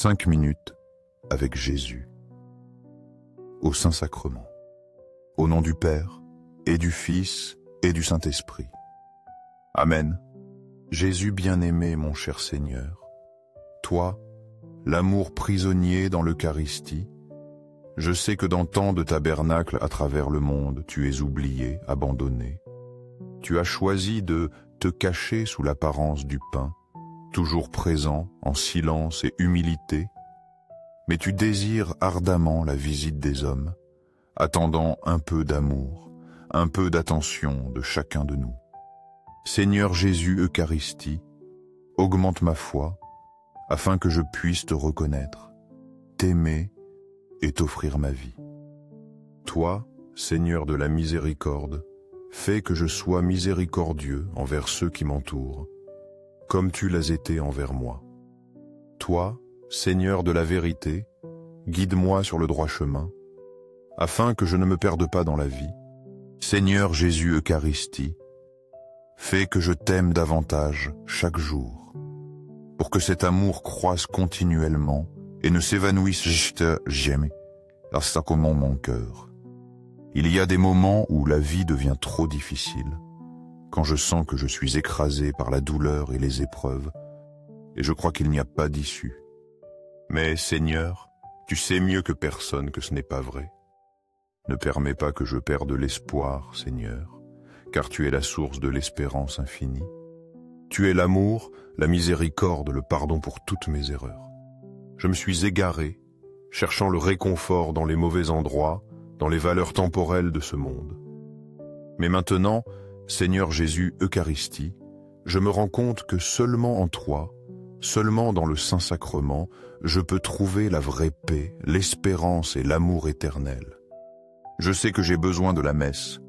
5 minutes avec Jésus. Au Saint-Sacrement. Au nom du Père, et du Fils, et du Saint-Esprit. Amen. Jésus bien-aimé, mon cher Seigneur, toi, l'amour prisonnier dans l'Eucharistie, je sais que dans tant de tabernacles à travers le monde, tu es oublié, abandonné. Tu as choisi de te cacher sous l'apparence du pain, toujours présent, en silence et humilité, mais tu désires ardemment la visite des hommes, attendant un peu d'amour, un peu d'attention de chacun de nous. Seigneur Jésus Eucharistie, augmente ma foi, afin que je puisse te reconnaître, t'aimer et t'offrir ma vie. Toi, Seigneur de la miséricorde, fais que je sois miséricordieux envers ceux qui m'entourent, comme tu l'as été envers moi. Toi, Seigneur de la vérité, guide-moi sur le droit chemin, afin que je ne me perde pas dans la vie. Seigneur Jésus Eucharistie, fais que je t'aime davantage chaque jour, pour que cet amour croisse continuellement et ne s'évanouisse jamais dans mon cœur. Il y a des moments où la vie devient trop difficile, quand je sens que je suis écrasé par la douleur et les épreuves, et je crois qu'il n'y a pas d'issue. Mais Seigneur, tu sais mieux que personne que ce n'est pas vrai. Ne permets pas que je perde l'espoir, Seigneur, car tu es la source de l'espérance infinie. Tu es l'amour, la miséricorde, le pardon pour toutes mes erreurs. Je me suis égaré, cherchant le réconfort dans les mauvais endroits, dans les valeurs temporelles de ce monde. Mais maintenant, Seigneur Jésus Eucharistie, je me rends compte que seulement en toi, seulement dans le Saint-Sacrement, je peux trouver la vraie paix, l'espérance et l'amour éternel. Je sais que j'ai besoin de la messe,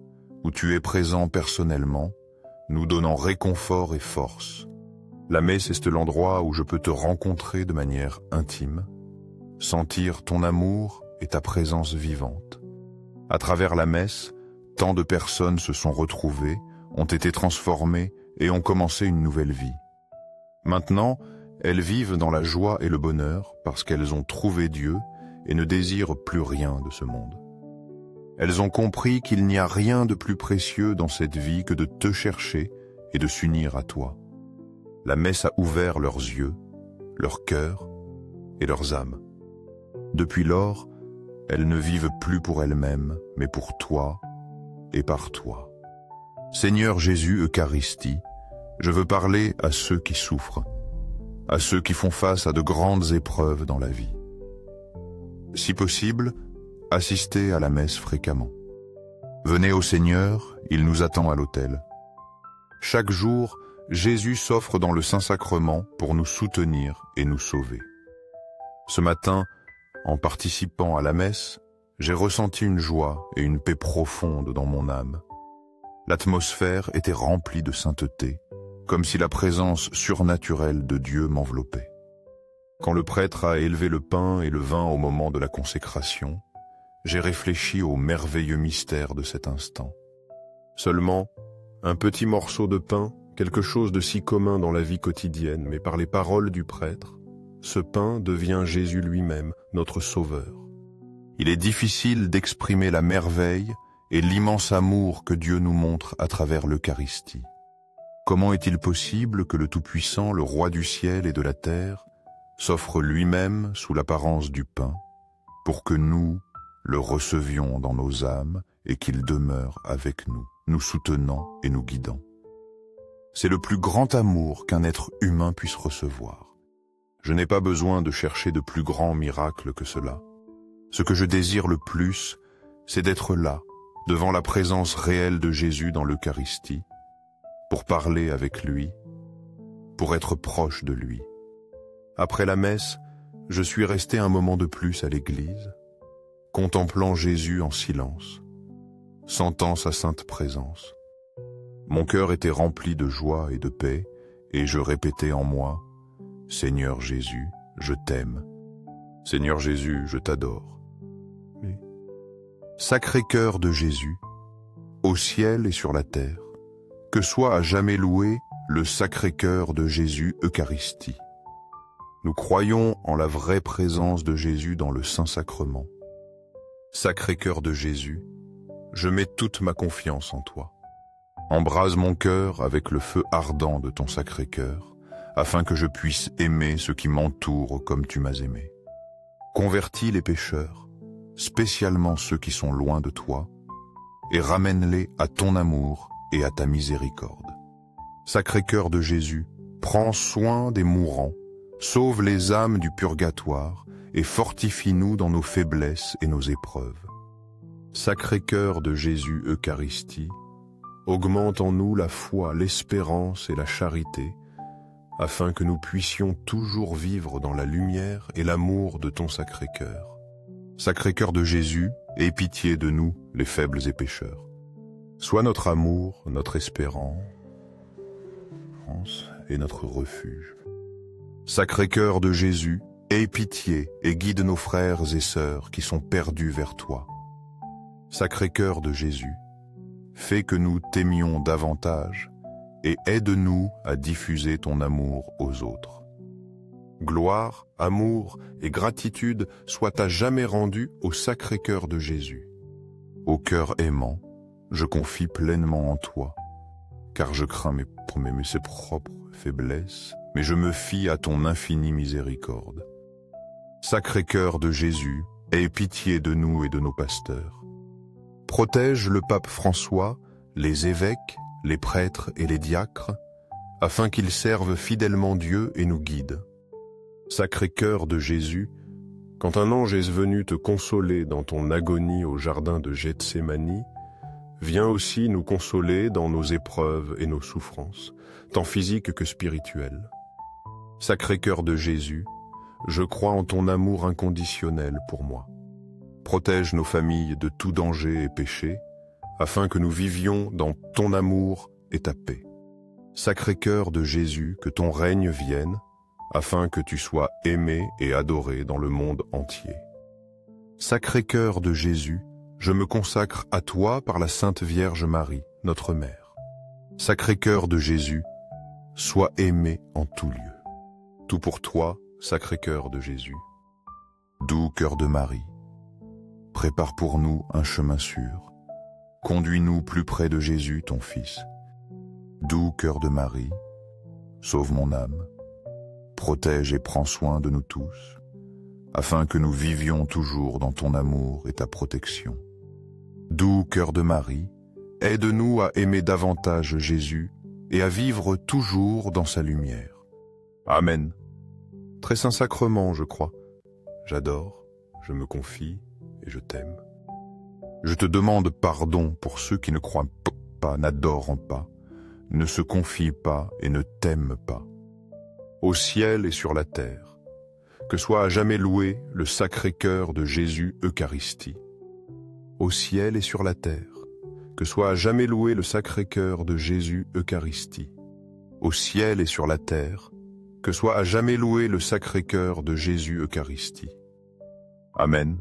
où tu es présent personnellement, nous donnant réconfort et force. La messe est l'endroit où je peux te rencontrer de manière intime, sentir ton amour et ta présence vivante. À travers la messe, tant de personnes se sont retrouvées, ont été transformées et ont commencé une nouvelle vie. Maintenant, elles vivent dans la joie et le bonheur parce qu'elles ont trouvé Dieu et ne désirent plus rien de ce monde. Elles ont compris qu'il n'y a rien de plus précieux dans cette vie que de te chercher et de s'unir à toi. La messe a ouvert leurs yeux, leur cœur et leurs âmes. Depuis lors, elles ne vivent plus pour elles-mêmes, mais pour toi et par toi. Seigneur Jésus Eucharistie, je veux parler à ceux qui souffrent, à ceux qui font face à de grandes épreuves dans la vie. Si possible, assistez à la messe fréquemment. Venez au Seigneur, il nous attend à l'autel. Chaque jour, Jésus s'offre dans le Saint-Sacrement pour nous soutenir et nous sauver. Ce matin, en participant à la messe, j'ai ressenti une joie et une paix profonde dans mon âme. L'atmosphère était remplie de sainteté, comme si la présence surnaturelle de Dieu m'enveloppait. Quand le prêtre a élevé le pain et le vin au moment de la consécration, j'ai réfléchi au merveilleux mystère de cet instant. Seulement, un petit morceau de pain, quelque chose de si commun dans la vie quotidienne, mais par les paroles du prêtre, ce pain devient Jésus lui-même, notre Sauveur. Il est difficile d'exprimer la merveille et l'immense amour que Dieu nous montre à travers l'Eucharistie. Comment est-il possible que le Tout-Puissant, le Roi du ciel et de la terre, s'offre lui-même sous l'apparence du pain, pour que nous le recevions dans nos âmes et qu'il demeure avec nous, nous soutenant et nous guidant? C'est le plus grand amour qu'un être humain puisse recevoir. Je n'ai pas besoin de chercher de plus grands miracles que cela. Ce que je désire le plus, c'est d'être là, devant la présence réelle de Jésus dans l'Eucharistie, pour parler avec lui, pour être proche de lui. Après la messe, je suis resté un moment de plus à l'église, contemplant Jésus en silence, sentant sa sainte présence. Mon cœur était rempli de joie et de paix, et je répétais en moi, « Seigneur Jésus, je t'aime. Seigneur Jésus, je t'adore. » Sacré cœur de Jésus, au ciel et sur la terre, que soit à jamais loué le Sacré cœur de Jésus Eucharistie. Nous croyons en la vraie présence de Jésus dans le Saint-Sacrement. Sacré-Cœur de Jésus, je mets toute ma confiance en toi. Embrase mon cœur avec le feu ardent de ton Sacré-Cœur, afin que je puisse aimer ceux qui m'entourent comme tu m'as aimé. Convertis les pécheurs, spécialement ceux qui sont loin de toi, et ramène-les à ton amour et à ta miséricorde. Sacré-Cœur de Jésus, prends soin des mourants, sauve les âmes du purgatoire et fortifie-nous dans nos faiblesses et nos épreuves. Sacré-Cœur de Jésus Eucharistie, augmente en nous la foi, l'espérance et la charité, afin que nous puissions toujours vivre dans la lumière et l'amour de ton Sacré-Cœur. Sacré-Cœur de Jésus, aie pitié de nous, les faibles et pécheurs. Sois notre amour, notre espérance et notre refuge. Sacré-Cœur de Jésus, aie pitié et guide nos frères et sœurs qui sont perdus vers toi. Sacré-Cœur de Jésus, fais que nous t'aimions davantage et aide-nous à diffuser ton amour aux autres. Gloire, amour et gratitude soient à jamais rendus au Sacré-Cœur de Jésus. Au cœur aimant, je confie pleinement en toi, car je crains mes propres faiblesses, mais je me fie à ton infinie miséricorde. Sacré-Cœur de Jésus, aie pitié de nous et de nos pasteurs. Protège le pape François, les évêques, les prêtres et les diacres, afin qu'ils servent fidèlement Dieu et nous guident. Sacré-Cœur de Jésus, quand un ange est venu te consoler dans ton agonie au jardin de Gethsémani, viens aussi nous consoler dans nos épreuves et nos souffrances, tant physiques que spirituelles. Sacré-Cœur de Jésus, je crois en ton amour inconditionnel pour moi. Protège nos familles de tout danger et péché, afin que nous vivions dans ton amour et ta paix. Sacré-Cœur de Jésus, que ton règne vienne, afin que tu sois aimé et adoré dans le monde entier. Sacré-Cœur de Jésus, je me consacre à toi par la Sainte Vierge Marie, notre Mère. Sacré-Cœur de Jésus, sois aimé en tout lieu. Tout pour toi, Sacré-Cœur de Jésus. Doux cœur de Marie, prépare pour nous un chemin sûr. Conduis-nous plus près de Jésus, ton Fils. Doux cœur de Marie, sauve mon âme. Protège et prends soin de nous tous, afin que nous vivions toujours dans ton amour et ta protection. Doux cœur de Marie, aide-nous à aimer davantage Jésus et à vivre toujours dans sa lumière. Amen. Très saint sacrement, je crois. J'adore, je me confie et je t'aime. Je te demande pardon pour ceux qui ne croient pas, n'adorent pas, ne se confient pas et ne t'aiment pas. Au ciel et sur la terre, que soit à jamais loué le Sacré-Cœur de Jésus Eucharistie. Au ciel et sur la terre, que soit à jamais loué le Sacré-Cœur de Jésus Eucharistie. Au ciel et sur la terre, que soit à jamais loué le Sacré-Cœur de Jésus Eucharistie. Amen.